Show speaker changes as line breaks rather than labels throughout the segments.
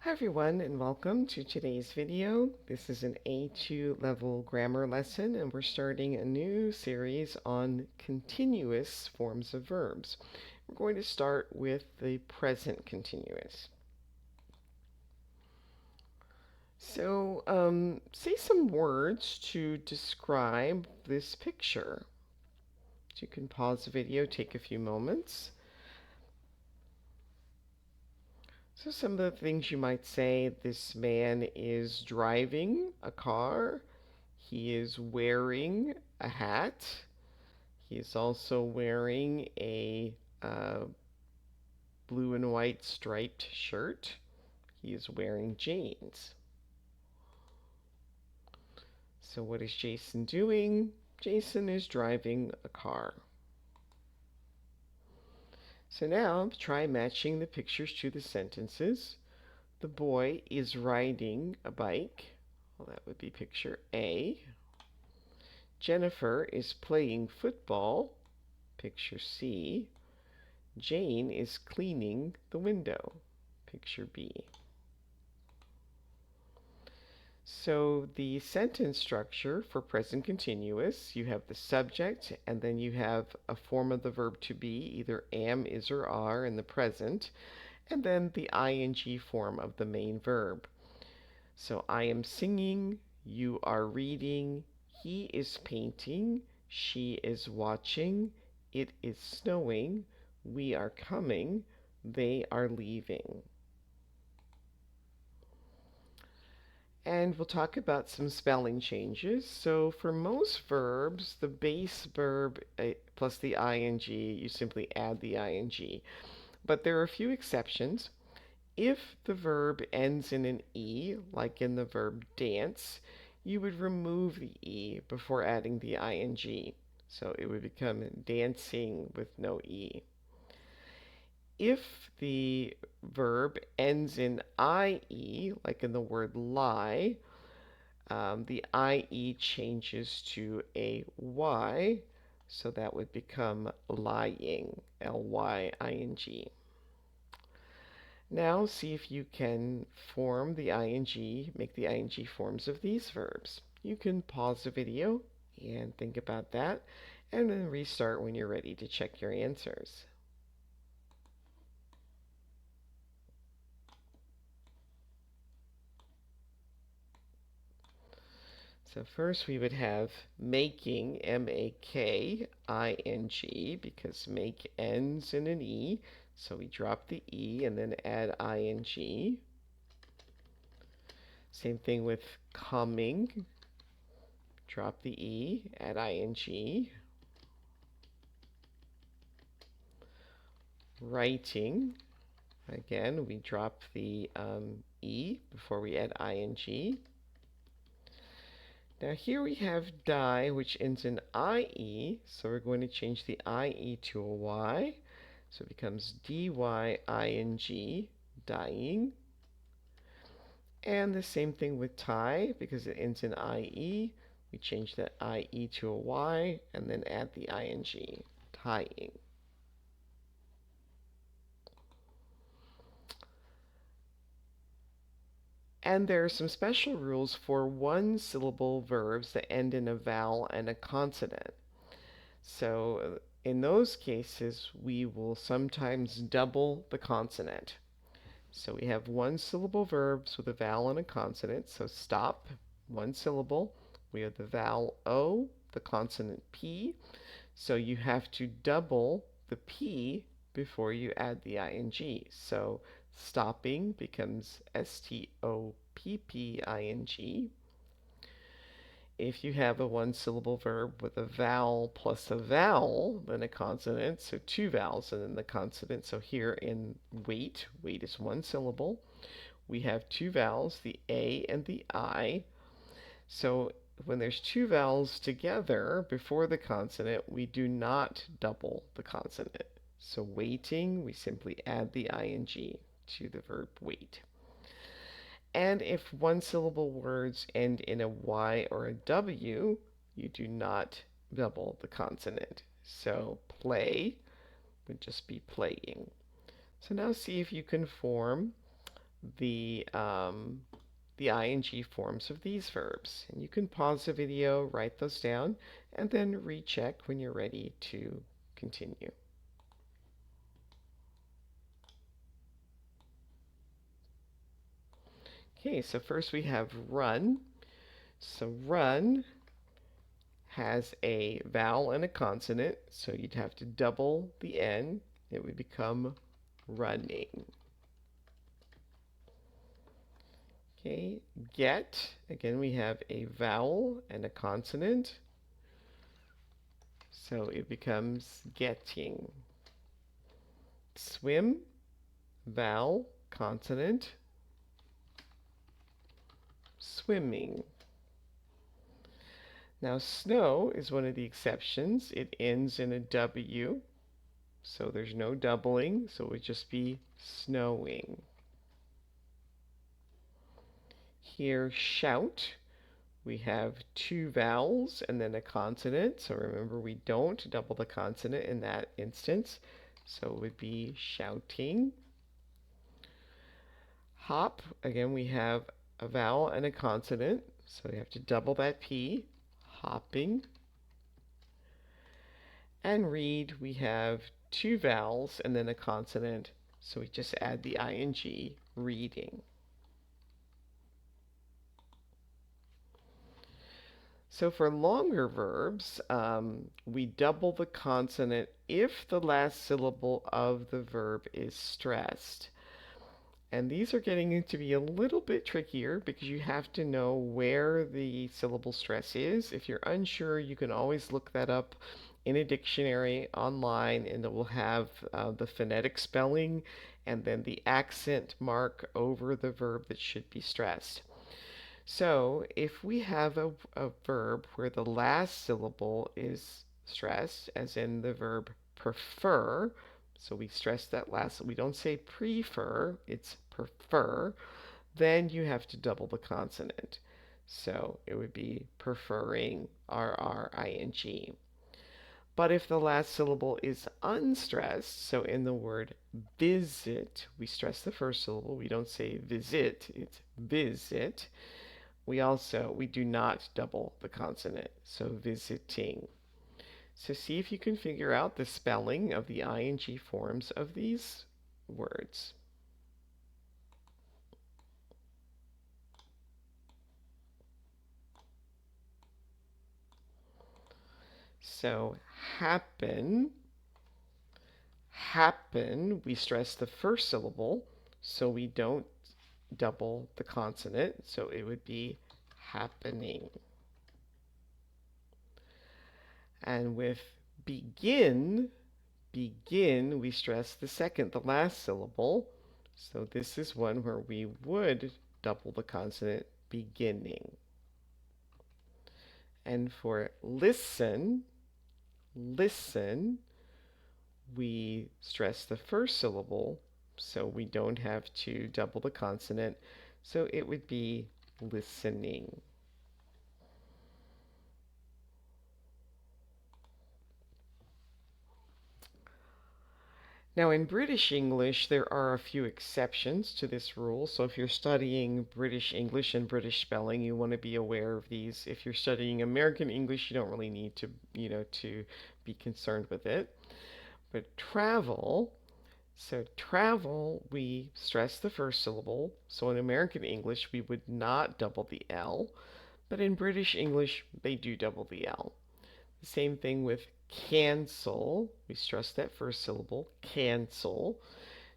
Hi everyone and welcome to today's video. This is an A2 level grammar lesson and we're starting a new series on continuous forms of verbs. We're going to start with the present continuous. So say some words to describe this picture. So you can pause the video, take a few moments. So some of the things you might say: this man is driving a car. He is wearing a hat. He is also wearing a blue and white striped shirt. He is wearing jeans. So what is Jason doing? Jason is driving a car. So now try matching the pictures to the sentences. The boy is riding a bike. Well, that would be picture A. Jennifer is playing football. Picture C. Jane is cleaning the window. Picture B. So the sentence structure for present continuous, you have the subject and then you have a form of the verb to be, either am, is, or are in the present, and then the ing form of the main verb. So I am singing, you are reading, he is painting, she is watching, it is snowing, we are coming, they are leaving. And we'll talk about some spelling changes. So for most verbs, the base verb plus the ing, you simply add the ing. But there are a few exceptions. If the verb ends in an E, like in the verb dance, you would remove the E before adding the ing. So it would become dancing with no E. If the verb ends in IE, like in the word lie, the IE changes to a Y, so that would become lying, Lying. Now see if you can form the ing, make the ing forms of these verbs. You can pause the video and think about that, and then restart when you're ready to check your answers. So first we would have making, M-A-K-I-N-G, because make ends in an E, so we drop the E and then add ing. Same thing with coming, drop the E, add ing. Writing, again, we drop the E before we add ing. Now here we have die, which ends in IE, so we're going to change the IE to a Y. So it becomes DYING, dying. And the same thing with tie, because it ends in IE. We change that IE to a Y and then add the ing, tying. And there are some special rules for one-syllable verbs that end in a vowel and a consonant. So in those cases, we will sometimes double the consonant. So we have one-syllable verbs with a vowel and a consonant. So stop, one syllable. We have the vowel O, the consonant P. So you have to double the P before you add the ing. So stopping becomes stopping. If you have a one-syllable verb with a vowel plus a vowel, then a consonant, so two vowels and then the consonant. So here in wait, wait is one syllable. We have two vowels, the A and the I. So when there's two vowels together before the consonant, we do not double the consonant. So waiting, we simply add the ing to the verb wait. And if one-syllable words end in a Y or a W, you do not double the consonant. So play would just be playing. So now see if you can form the ing forms of these verbs. And you can pause the video, write those down, and then recheck when you're ready to continue. Okay, so first we have run. So run has a vowel and a consonant, so you'd have to double the N. It would become running. Okay, get, again we have a vowel and a consonant, so it becomes getting. Swim, vowel, consonant, swimming. Now snow is one of the exceptions. It ends in a W, so there's no doubling, so it would just be snowing. Here, shout, we have two vowels and then a consonant, so remember we don't double the consonant in that instance, so it would be shouting. Hop, again we have a vowel and a consonant, so we have to double that P, hopping. And read, we have two vowels and then a consonant, so we just add the ing, reading. So for longer verbs, we double the consonant if the last syllable of the verb is stressed. And these are getting to be a little bit trickier because you have to know where the syllable stress is. If you're unsure, you can always look that up in a dictionary online, and it will have the phonetic spelling and then the accent mark over the verb that should be stressed. So if we have a verb where the last syllable is stressed, as in the verb prefer, so we stress that last, we don't say prefer, it's prefer, then you have to double the consonant. So it would be preferring, R-R-I-N-G. But if the last syllable is unstressed, so in the word visit, we stress the first syllable, we don't say visit, it's visit. We do not double the consonant, so visiting. So see if you can figure out the spelling of the ing forms of these words. So happen, we stress the first syllable, so we don't double the consonant, so it would be happening. And with begin, we stress the last syllable. So this is one where we would double the consonant, beginning. And for listen, we stress the first syllable, so we don't have to double the consonant. So it would be listening. Now, in British English, there are a few exceptions to this rule. So if you're studying British English and British spelling, you want to be aware of these. If you're studying American English, you don't really need to, to be concerned with it. But travel, we stress the first syllable. So in American English, we would not double the L. But in British English, they do double the L. The same thing with cancel. We stress that first syllable, cancel.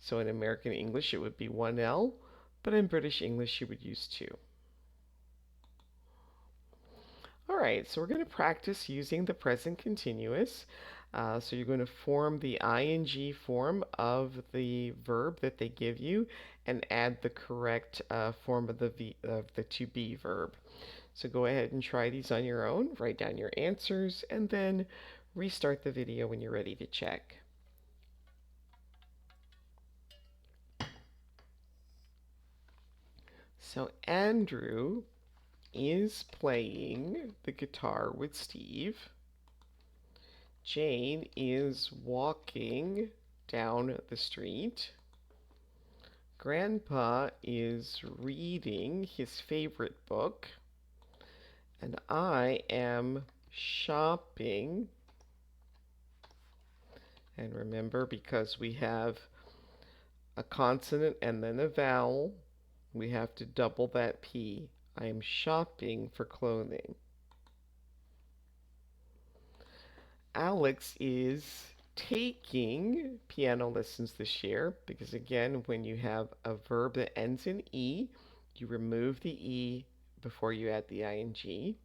So in American English, it would be one L, but in British English, you would use two. All right, so we're going to practice using the present continuous. So you're going to form the ing form of the verb that they give you and add the correct form of the to be verb. So go ahead and try these on your own, write down your answers, and then restart the video when you're ready to check. So Andrew is playing the guitar with Steve. Jane is walking down the street. Grandpa is reading his favorite book, and I am shopping. And remember, because we have a consonant and then a vowel, we have to double that P. I am shopping for clothing. Alex is taking piano lessons this year because, again, when you have a verb that ends in E, you remove the E before you add the ing.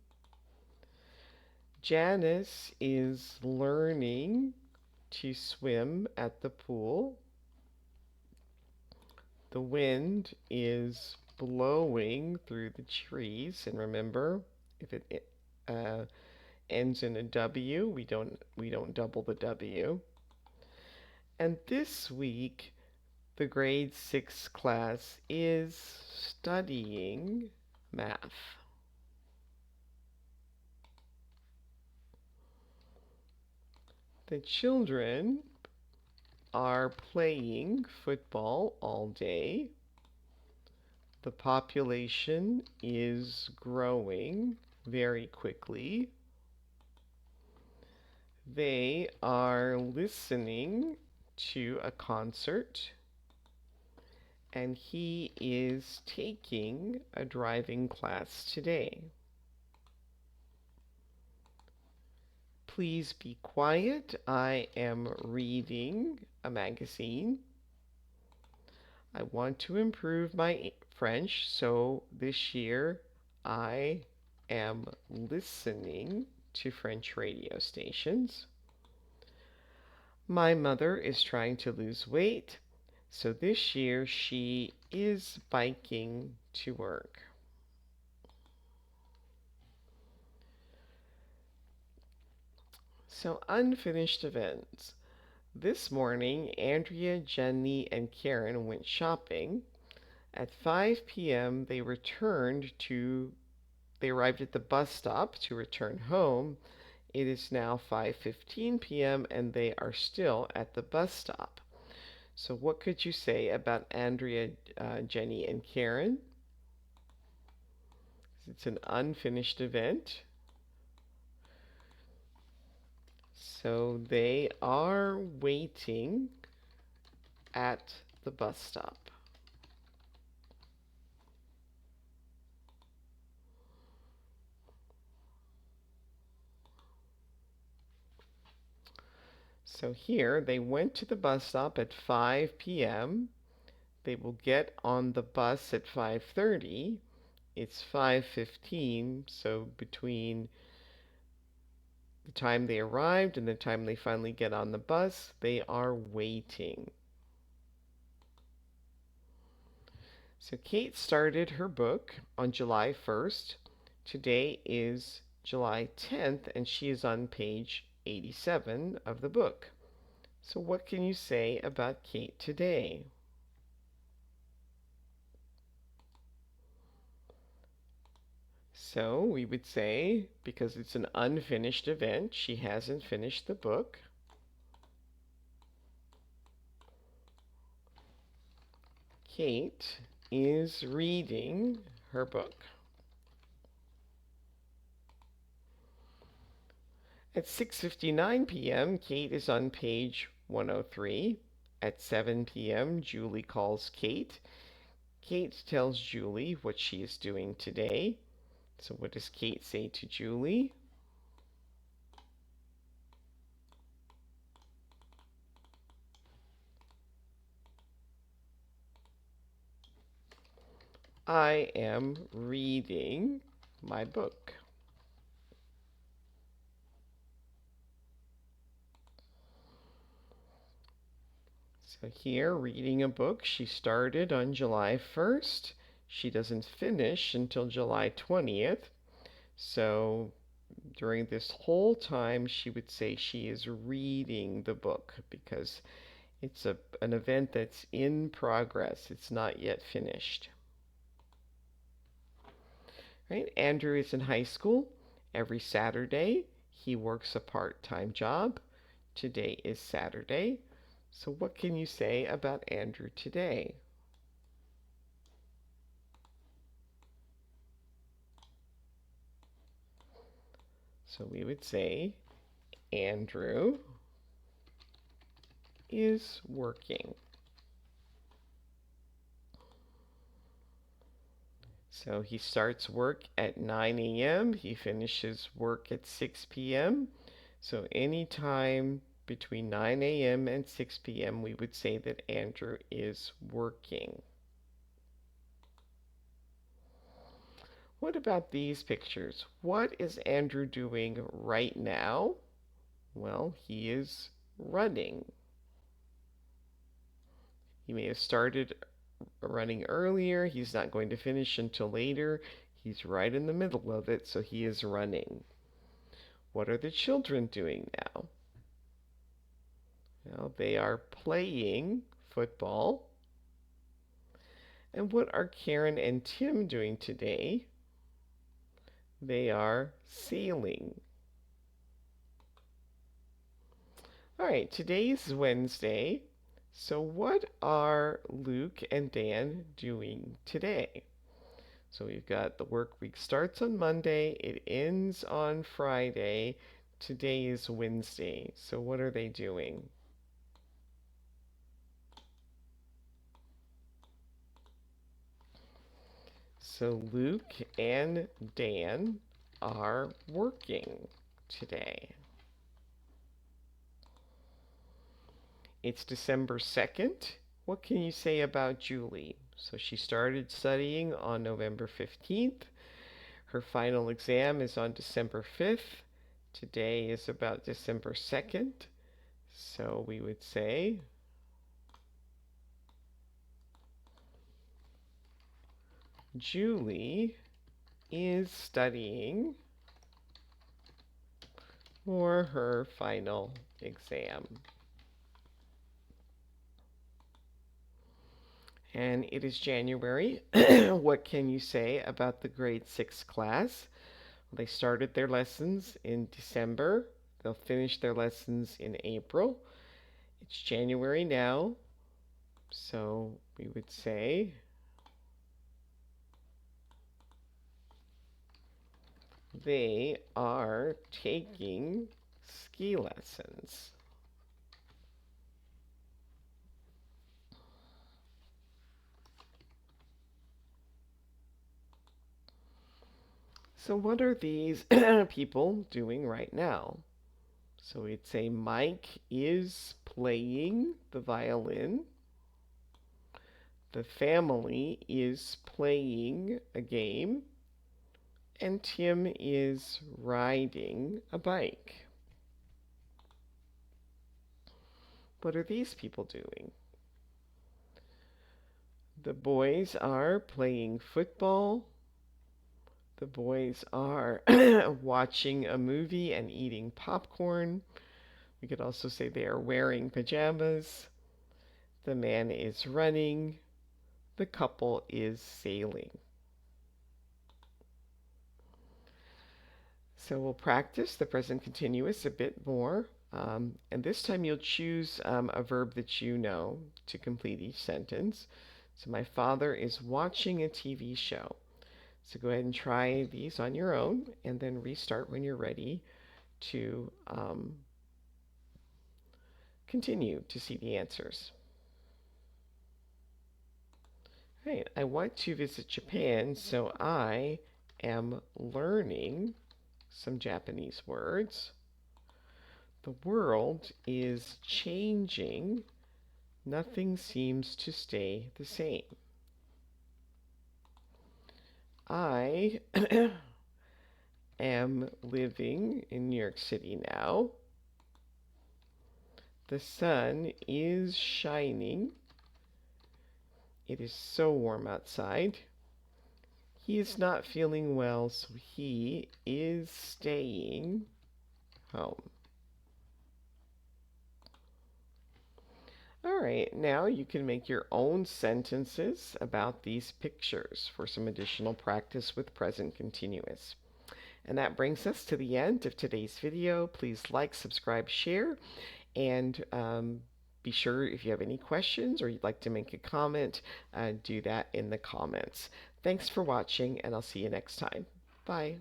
Janice is learning to swim at the pool. The wind is blowing through the trees, and remember, if it ends in a W, we don't double the W. And this week, the grade 6 class is studying math. The children are playing football all day. The population is growing very quickly. They are listening to a concert, and he is taking a driving class today. Please be quiet. I am reading a magazine. I want to improve my French, so this year I am listening to French radio stations. My mother is trying to lose weight, so this year she is biking to work. So, unfinished events. This morning, Andrea, Jenny, and Karen went shopping. At 5 p.m., they arrived at the bus stop to return home. It is now 5:15 p.m. and they are still at the bus stop. So what could you say about Andrea, Jenny, and Karen? It's an unfinished event. So they are waiting at the bus stop. So here they went to the bus stop at 5 p.m. They will get on the bus at 5:30. It's 5:15, so between the time they arrived and the time they finally get on the bus, they are waiting. So Kate started her book on July 1st. Today is July 10th, and she is on page 87 of the book. So what can you say about Kate today? So we would say, because it's an unfinished event, she hasn't finished the book. Kate is reading her book. At 6:59 p.m., Kate is on page 103. At 7 p.m., Julie calls Kate. Kate tells Julie what she is doing today. So what does Kate say to Julie? I am reading my book. So here, reading a book, she started on July 1st. She doesn't finish until July 20th. So during this whole time, she would say she is reading the book because it's an event that's in progress. It's not yet finished. Right? Andrew is in high school. Every Saturday, he works a part-time job. Today is Saturday. So what can you say about Andrew today? So we would say Andrew is working. So he starts work at 9 a.m. He finishes work at 6 p.m. So anytime between 9 a.m. and 6 p.m. we would say that Andrew is working. What about these pictures? What is Andrew doing right now? Well, he is running. He may have started running earlier. He's not going to finish until later. He's right in the middle of it, so he is running. What are the children doing now? Well, they are playing football. And what are Karen and Tim doing today? They are sailing. All right, today's Wednesday. So what are Luke and Dan doing today? So we've got the work week starts on Monday, it ends on Friday. Today is Wednesday. So what are they doing? So Luke and Dan are working today. It's December 2nd. What can you say about Julie? So she started studying on November 15th. Her final exam is on December 5th. Today is about December 2nd. So we would say Julie is studying for her final exam. And it is January. What can you say about the grade 6 class? They started their lessons in December. They'll finish their lessons in April. It's January now, so we would say they are taking ski lessons. So what are these people doing right now? So we'd say Mike is playing the violin. The family is playing a game. And Tim is riding a bike. What are these people doing? The boys are playing football. The boys are watching a movie and eating popcorn. We could also say they are wearing pajamas. The man is running. The couple is sailing. So we'll practice the present continuous a bit more. And this time you'll choose a verb that you know to complete each sentence. So my father is watching a TV show. So go ahead and try these on your own and then restart when you're ready to continue to see the answers. Right, I want to visit Japan, so I am learning some Japanese words. The world is changing. Nothing seems to stay the same. I am living in New York City now. The sun is shining. It is so warm outside. He is not feeling well, so he is staying home. All right, now you can make your own sentences about these pictures for some additional practice with present continuous. And that brings us to the end of today's video. Please like, subscribe, share, and be sure if you have any questions or you'd like to make a comment, do that in the comments. Thanks for watching, and I'll see you next time. Bye.